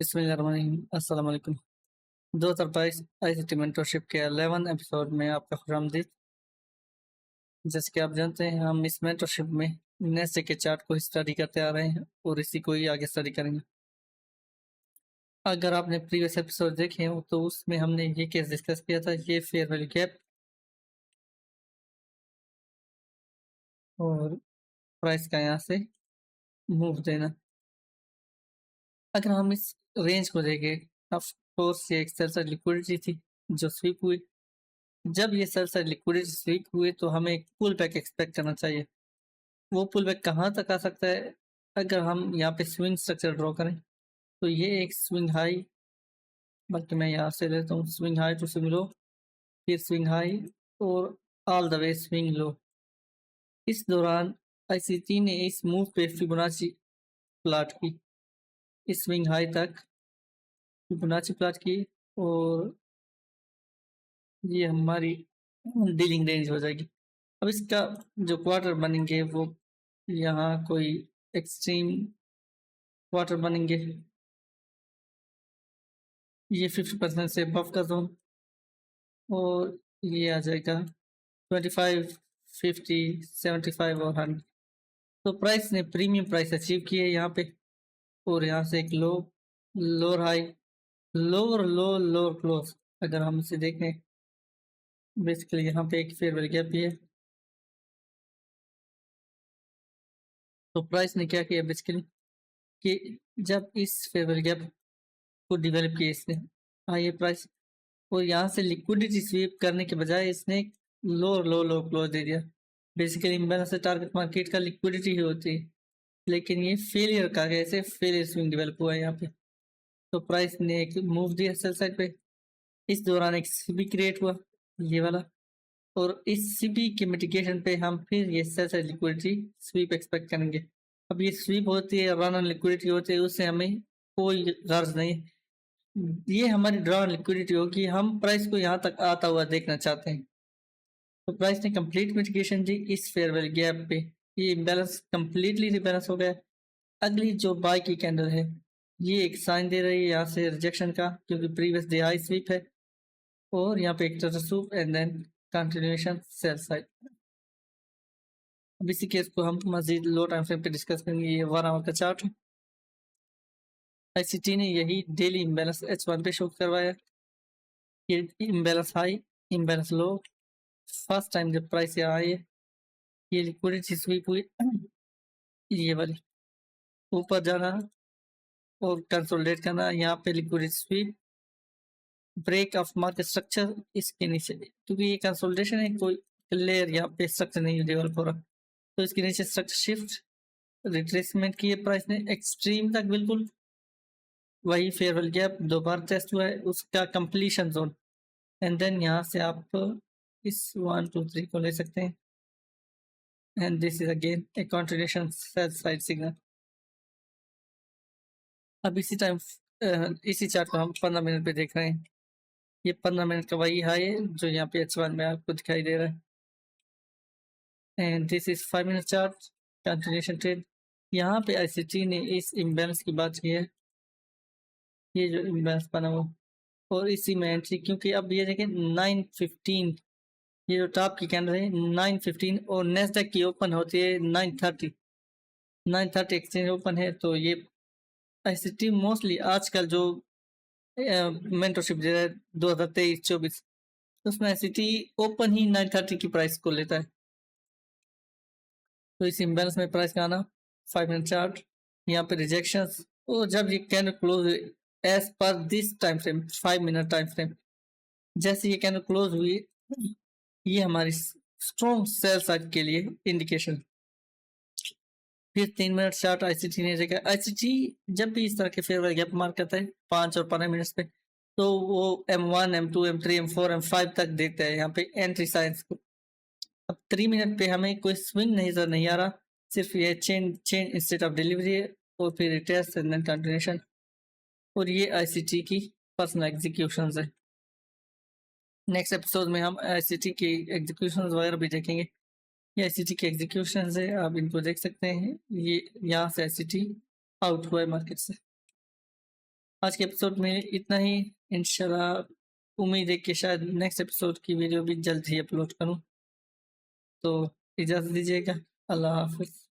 अस्सलाम वालेकुम। 2022 ICT mentorship के 11 एपिसोड में आपका खुशामदीद। जैसे कि आप जानते हैं, हम इस मेंटरशिप में नेक्स्ट डे के चार्ट को स्टडी करते आ रहे हैं और इसी को ही आगे स्टडी करेंगे। अगर आपने प्रीवियस एपिसोड देखे हो तो उसमें हमने ये केस डिस्कस किया था, ये फेयर वैल्यू गैप और प्राइस का यहाँ से मूव देना। अगर हम इस रेंज को देखें, ऑफ कोर्स ये एक सेल साइड लिक्विडिटी थी जो स्वीप हुई। जब ये सेल साइड लिक्विडिटी स्वीप हुए तो हमें एक पुल बैक एक्सपेक्ट करना चाहिए। वो पुल बैक कहाँ तक आ सकता है? अगर हम यहाँ पे स्विंग स्ट्रक्चर ड्रॉ करें तो ये एक स्विंग हाई, बल्कि मैं यहाँ से लेता हूँ swing high to swing low, फिर स्विंग हाई और all the way swing low. इस दौरान ICT ने इस मूव पे फिबोनाची प्लाट की, इस स्विंग हाई तक फिबोनाची प्लाट की और ये हमारी डीलिंग रेंज हो जाएगी। अब इसका जो क्वार्टर बनेंगे वो यहाँ कोई एक्सट्रीम क्वार्टर बनेंगे, ये 50% से अबव का जोन और ये आ जाएगा 25, 50, 75 और 100। तो प्राइस ने प्रीमियम प्राइस अचीव की है यहाँ पे और यहाँ से एक लो, lower high, lower low, lower close. अगर हम इसे देखें बेसिकली यहाँ पे एक फेयर वैल्यू गैप भी है। तो प्राइस ने क्या किया बेसिकली कि जब इस फेयर वैल्यू गैप को डेवलप किया इसने हाई प्राइस और यहाँ से लिक्विडिटी स्वीप करने के बजाय इसने लो लो लो क्लोज दे दिया। बेसिकली इम्बैलेंस से टारगेट मार्केट का लिक्विडिटी ही होती है, लेकिन ये फेलियर का कैसे फेलियर स्विंग डेवलप हुआ है यहाँ पे। तो प्राइस ने एक मूव दिया सेल साइड पे, इस दौरान एक सीपी क्रिएट हुआ ये वाला और इस सीपी के मिटिगेशन पे हम फिर ये sell side liquidity SVEEP expect करेंगे। अब ये स्वीप होती है, रन ऑन लिक्विडिटी होती है, उससे हमें कोई गर्ज नहीं। ये हमारी ड्रॉ ऑन लिक्विडिटी होगी, हम प्राइस को यहाँ तक आता हुआ देखना चाहते हैं। तो प्राइस ने कंप्लीट मिटिगेशन दी इस फेयर वैल्यू गैप पे, ये इम्बैलेंस कंप्लीटली रिबैलेंस हो गया। अगली जो बाय की कैंडल है ये एक साइन दे रही है यहाँ से रिजेक्शन का, क्योंकि प्रीवियस डे हाई स्वीप है और यहाँ पे एक soup and then continuation sell side. अब इसी केस को हम मजीद लो टाइम फ्रेम पे डिस्कस करेंगे। ये 1 आवर का चार्ट है। ICT ने यही डेली इम्बैलेंस H1 पे शो करवाया, ये इम्बैलेंस हाई, इम्बैलेंस लो। फर्स्ट टाइम जब प्राइस यहाँ आई है ये लिक्विडिटी स्वीप हुई, ये वाली ऊपर जाना और कंसोलिडेट करना, यहाँ पे liquidity sweep, break of market structure इसके नीचे, क्योंकि ये कंसोलिडेशन है, कोई क्लियर यहाँ पे स्ट्रक्चर नहीं डेवलप हो रहा, तो इसके नीचे स्ट्रक्चर शिफ्ट, रिट्रेसमेंट की प्राइस ने एक्सट्रीम तक, बिल्कुल वही फेयर वैल्यू गैप दो बार टेस्ट हुआ है, उसका कंप्लीशन जोन। एंड देन यहाँ से आप इस 1, 2, 3 को ले सकते हैं and this is again A continuation sell side signal. अब इसी टाइम इसी चार्ट को हम 15 मिनट पे देख रहे हैं। ये 15 मिनट का वही हाई है जो यहाँ पे H1 में आपको दिखाई दे रहा है। And this is 5 minute chart continuation trade. यहाँ पे ICT ने इस इम्बैलेंस की बात की है, ये जो इम्बैलेंस बना हुआ और इसी में एंट्री, क्योंकि अब ये देखें 9:15, ये जो टॉप की कैंडल है 9:15 और नेस्डैक की ओपन होती है 9:30, 9:30 एक्सचेंज ओपन है। तो ये ICT मोस्टली आजकल जो मेंटरशिप दे रहा है 2023-24, उसमें ICT ओपन ही 9:30 की प्राइस को लेता है। तो इस इम्बैलेंस में प्राइस का आना 5 मिनट चार्ट, यहाँ पे रिजेक्शंस और जब ये candle close as per this time frame 5 minute time frame, जैसे ये कैंडल क्लोज हुई ये हमारी स्ट्रॉन्ग सेल साइड के लिए इंडिकेशन। फिर 3 मिनट चार्ट ICT ने देखा। ICT जब भी इस तरह के फेयर वैल्यू गैप मार्क करता है 5 और 15 मिनट्स पे, तो वो M1, M2, M3, M4, M5 तक देखता है यहाँ पे एंट्री साइंस को। अब 3 मिनट पे हमें कोई स्विंग नजर नहीं आ रहा, सिर्फ ये चेंज इंस्टेड ऑफ डिलीवरी है और फिर रिटेस्ट एंड देन कंटिन्यूएशन, और ये ICT की पर्सनल एग्जीक्यूशंस है। नेक्स्ट एपिसोड में हम ICT की एग्जीक्यूशंस वगैरह भी देखेंगे। ये ICT के एग्जीक्यूशंस है, आप इनको देख सकते हैं। ये यहाँ से ICT आउट हुआ है मार्केट से। आज के एपिसोड में इतना ही। इंशाल्लाह उम्मीद है कि शायद नेक्स्ट एपिसोड की वीडियो भी जल्द ही अपलोड करूँ। तो इजाज़त दीजिएगा। अल्लाह हाफ़िज़।